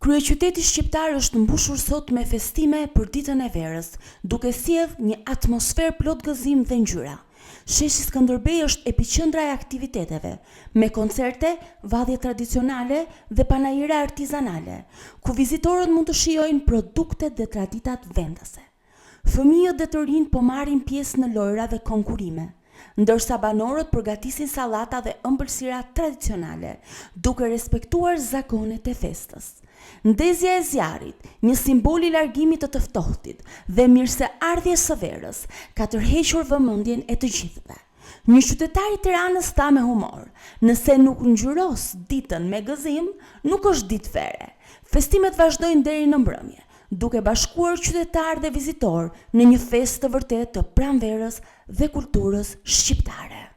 Kryeqyteti shqiptar është mbushur sot me festime për ditën e verës, duke sjellë një atmosferë plot gëzim dhe ngjyra. Sheshi Skënderbej është epiqendra e aktiviteteve, me koncerte, vadhje tradicionale dhe panajira artizanale, ku vizitorët mund të shijojnë produktet dhe traditat vendase. Fëmijët dhe të rinjt po marrin pjesë në lojra dhe konkurime, ndërsa banorët përgatisin sallata dhe ëmbëlsira tradicionale, duke respektuar zakonet e festës. Ndezja e zjarrit, një simbol i largimit të ftohtit dhe mirëseardhjes së verës, ka tërhequr vëmendjen e të gjithëve. Një qytetar i Tiranës tha me humor: "Nëse nuk ngjyros ditën me gëzim, nuk është ditë vere." Festimet vazhdojnë deri në mbrëmje, duke bashkuar qytetar dhe vizitor në një festë të vërtetë të pranverës dhe kulturës shqiptare.